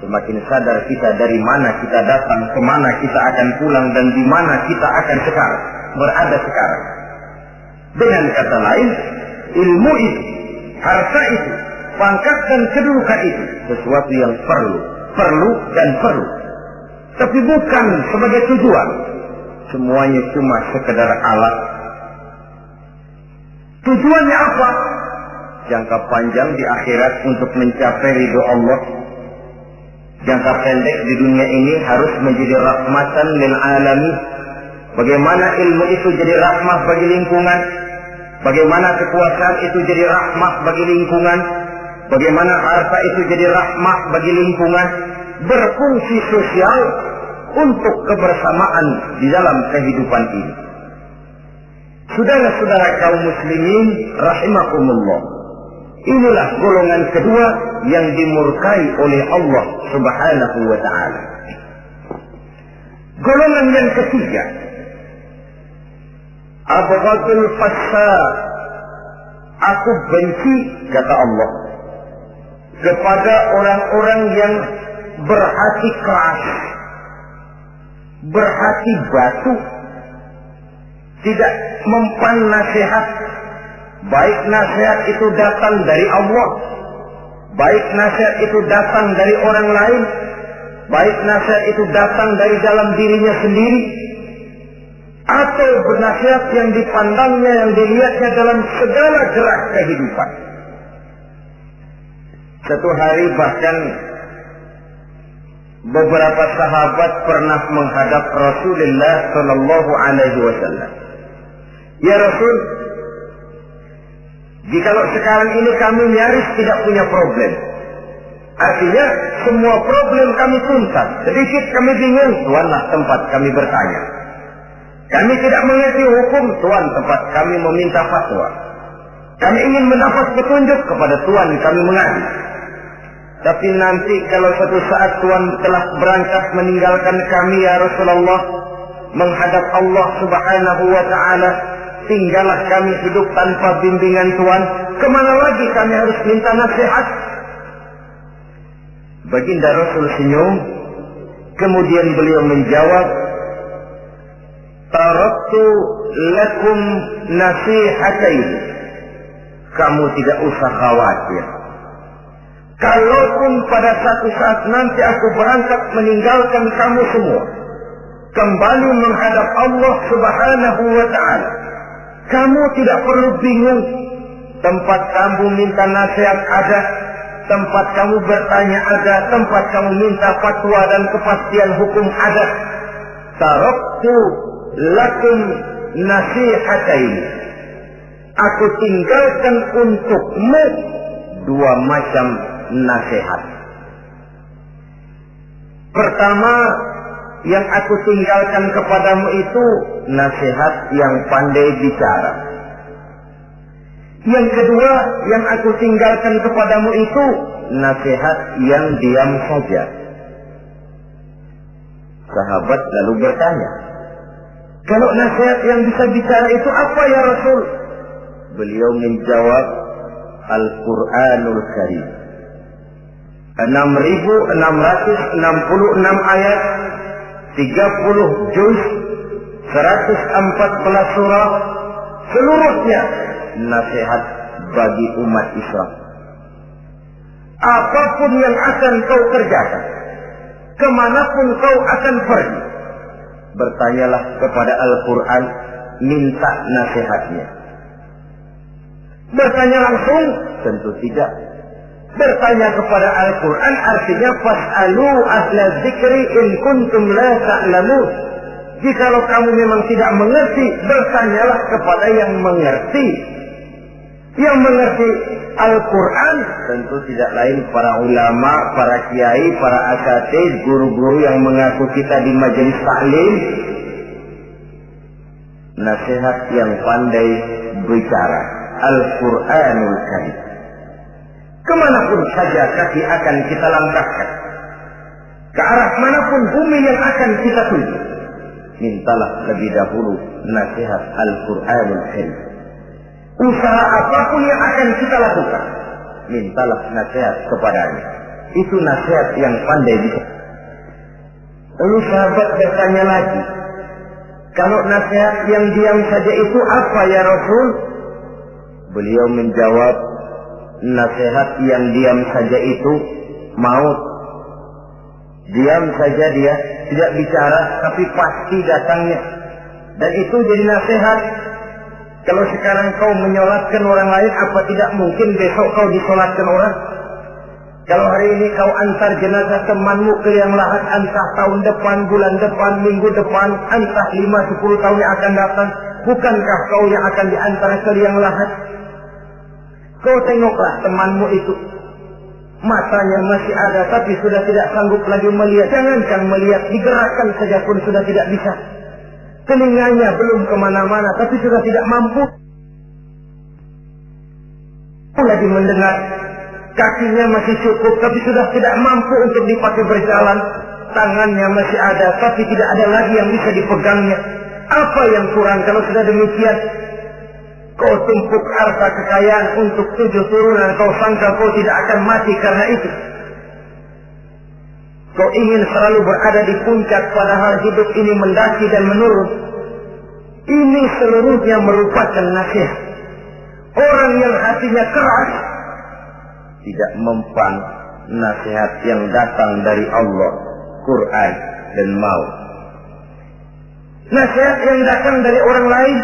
semakin sadar kita dari mana kita datang, kemana kita akan pulang, dan di mana kita akan berada sekarang. Dengan kata lain, ilmu itu, harta itu, pangkat dan kedudukan itu sesuatu yang perlu dan perlu. Tapi bukan sebagai tujuan. Semuanya cuma sekedar alat. Tujuannya apa? Jangka panjang di akhirat untuk mencapai ridho Allah. Jangka pendek di dunia ini harus menjadi rahmatan lil alamin. Bagaimana ilmu itu jadi rahmah bagi lingkungan, bagaimana kekuasaan itu jadi rahmah bagi lingkungan, bagaimana harta itu jadi rahmah bagi lingkungan, berfungsi sosial untuk kebersamaan di dalam kehidupan ini. Saudara-saudara kaum muslimin rahimakumullah, inilah golongan kedua yang dimurkai oleh Allah subhanahu wa ta'ala. Golongan yang ketiga, abghadul fasad, aku benci kata Allah kepada orang-orang yang berhati keras, berhati batu, tidak mempan nasihat, baik nasihat itu datang dari Allah, baik nasihat itu datang dari orang lain, baik nasihat itu datang dari dalam dirinya sendiri atau nasihat yang dipandangnya, yang dilihatnya dalam segala gerak kehidupan. Satu hari bahkan beberapa sahabat pernah menghadap Rasulullah Sallallahu Alaihi Wasallam. Ya Rasul, jikalau sekarang ini kami nyaris tidak punya problem, artinya semua problem kami tuntas, sedikit kami bingung, Tuanlah tempat kami bertanya. Kami tidak mengerti hukum, Tuan tempat kami meminta fatwa. Kami ingin mendapat petunjuk, kepada Tuan kami mengadu. Tapi nanti kalau suatu saat Tuan telah berangkat meninggalkan kami ya Rasulullah, menghadap Allah Subhanahu wa Ta'ala, tinggallah kami hidup tanpa bimbingan Tuan, kemana lagi kami harus minta nasihat? Baginda Rasul senyum, kemudian beliau menjawab, taraktu lakum nasihatain. Kamu tidak usah khawatir. Kalaupun pada satu saat nanti aku berangkat meninggalkan kamu semua, kembali menghadap Allah Subhanahu wa Ta'ala, kamu tidak perlu bingung. Tempat kamu minta nasihat ada, tempat kamu bertanya ada, tempat kamu minta fatwa dan kepastian hukum ada. Taraktu lakum nasihatain. Aku tinggalkan untukmu dua macam nasihat. Pertama, yang aku tinggalkan kepadamu itu nasihat yang pandai bicara. Yang kedua, yang aku tinggalkan kepadamu itu nasihat yang diam saja. Sahabat lalu bertanya, kalau nasihat yang bisa bicara itu apa ya Rasul? Beliau menjawab, Al-Quranul Karim. 6.666 ayat, 30 juz, 114 surah, seluruhnya nasihat bagi umat Islam. Apapun yang akan kau kerjakan, kemanapun kau akan pergi, bertanyalah kepada Al-Quran, minta nasihatnya. Bertanya langsung? Tentu tidak. Bertanya kepada Al-Quran artinya fas'alu ahla dzikri in kuntum la ta'lamun. Jikalau kamu memang tidak mengerti, bertanyalah kepada yang mengerti. Yang mengerti Al-Quran tentu tidak lain para ulama, para kiai, para asatidz, guru-guru yang mengaku kita di majelis taklim. Nasihat yang pandai bicara, Al-Quranul Karim. Kemanapun saja kaki akan kita langkahkan, ke arah manapun bumi yang akan kita tuju, mintalah lebih dahulu nasihat Al-Quranul Karim. Usaha apapun yang akan kita lakukan, mintalah nasihat kepadanya. Itu nasihat yang pandai bicara. Lalu sahabat bertanya lagi, kalau nasihat yang diam saja itu apa ya Rasul? Beliau menjawab, nasihat yang diam saja itu maut. Diam saja dia, tidak bicara, tapi pasti datangnya. Dan itu jadi nasihat. Kalau sekarang kau menyolatkan orang lain, apa tidak mungkin besok kau disolatkan orang? Kalau hari ini kau antar jenazah temanmu ke liang lahat, entah tahun depan, bulan depan, minggu depan, entah 5-10 tahun yang akan datang, bukankah kau yang akan diantar ke liang lahat? Kau tengoklah temanmu itu, matanya masih ada tapi sudah tidak sanggup lagi melihat. Jangankan melihat, digerakkan saja pun sudah tidak bisa. Telinganya belum kemana-mana tapi sudah tidak mampu lagi mendengar. Kakinya masih cukup tapi sudah tidak mampu untuk dipakai berjalan. Tangannya masih ada tapi tidak ada lagi yang bisa dipegangnya. Apa yang kurang kalau sudah demikian? Kau tumpuk harta kekayaan untuk 7 turunan, kau sangka kau tidak akan mati karena itu. Kau ingin selalu berada di puncak padahal hidup ini mendaki dan menurun. Ini seluruhnya merupakan nasihat. Orang yang hatinya keras tidak mempan nasihat yang datang dari Allah Quran dan mau. Nasihat yang datang dari orang lain,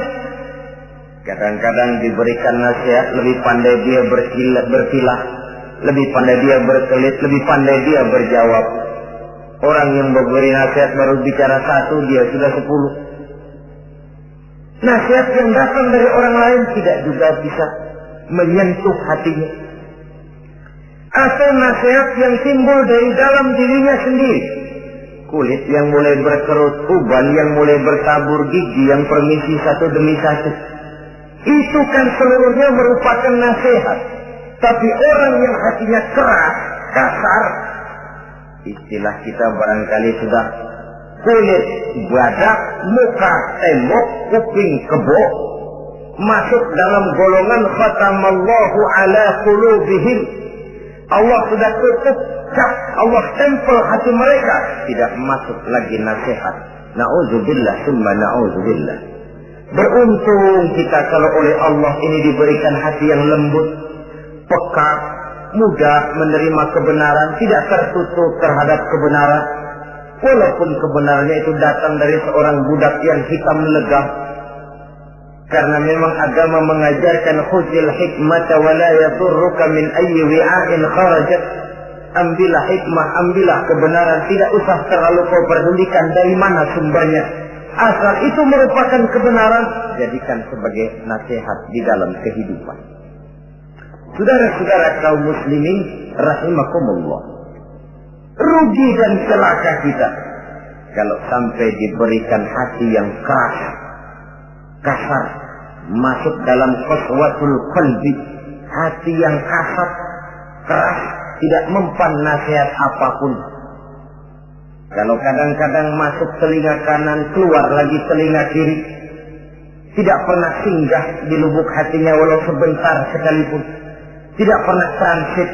kadang-kadang diberikan nasihat, lebih pandai dia berkilah, lebih pandai dia berkelit, lebih pandai dia berjawab. Orang yang memberi nasihat baru bicara satu, dia sudah 10. Nasihat yang datang dari orang lain tidak juga bisa menyentuh hatinya. Atau nasihat yang timbul dari dalam dirinya sendiri. Kulit yang mulai berkerut, uban yang mulai bertabur, gigi yang permisi satu demi satu. Itu kan seluruhnya merupakan nasihat. Tapi orang yang hatinya keras, kasar, istilah kita barangkali sudah kulit, badak, muka, tembok, kuping, kebo, masuk dalam golongan khatamallahu ala qulubihim. Allah sudah tutup cap, Allah stempel hati mereka, tidak masuk lagi nasihat. Na'udzubillah summa na'udzubillah. Beruntung kita kalau oleh Allah ini diberikan hati yang lembut, peka, mudah menerima kebenaran, tidak tertutup terhadap kebenaran. Walaupun kebenarannya itu datang dari seorang budak yang hitam legam. Karena memang agama mengajarkan khuzil hikmata wa la yadurruka min ayyi wi'ain kharajat. Ambillah hikmah, ambillah kebenaran, tidak usah terlalu kau pedulikan dari mana sumbernya. Asal itu merupakan kebenaran, jadikan sebagai nasihat di dalam kehidupan. Saudara-saudara kaum muslimin rahimakumullah. Rugi dan celaka kita kalau sampai diberikan hati yang keras, kasar, masuk dalam qaswatul qalbi, hati yang kasar, keras, tidak mempan nasihat apapun. Kalau kadang-kadang masuk telinga kanan, keluar lagi telinga kiri, tidak pernah singgah di lubuk hatinya walau sebentar sekalipun, tidak pernah transit,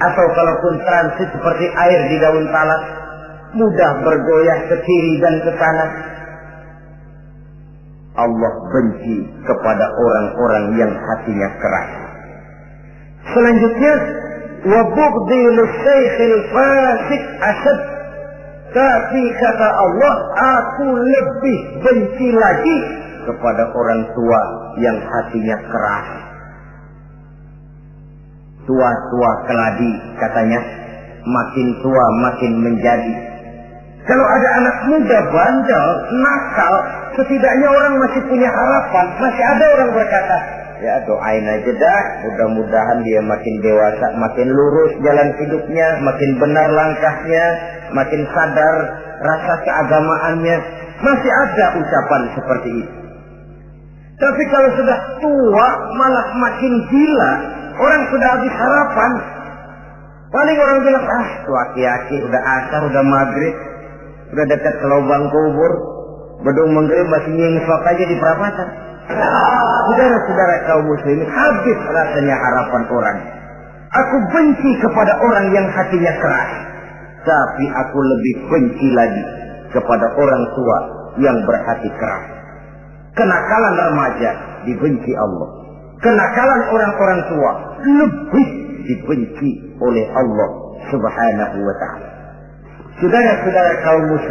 atau kalaupun transit seperti air di daun talas, mudah bergoyah ke kiri dan ke kanan. Allah benci kepada orang-orang yang hatinya keras. Selanjutnya, wa bughdhi lisaykhil fasik asad. Tapi kata Allah, aku lebih benci lagi kepada orang tua yang hatinya keras. Tua-tua keladi katanya, makin tua makin menjadi. Kalau ada anak muda bandel, nakal, setidaknya orang masih punya harapan. Masih ada orang berkata, ya doain aja dah, mudah-mudahan dia makin dewasa, makin lurus jalan hidupnya, makin benar langkahnya, makin sadar rasa keagamaannya. Masih ada ucapan seperti itu. Tapi kalau sudah tua malah makin gila, orang sudah habis harapan. Paling orang bilang, tuh aki-aki udah asar, udah maghrib, udah dekat ke lubang kubur, bedung maghrib masih nyingsok aja di perapatan. Saudara-saudara kaum muslimin, habis rasanya harapan orang. Aku benci kepada orang yang hatinya keras, tapi aku lebih benci lagi kepada orang tua yang berhati keras. Kenakalan remaja dibenci Allah, kenakalan orang-orang tua lebih dibenci oleh Allah Subhanahu wa ta'ala. Saudara-saudara kaum muslimin,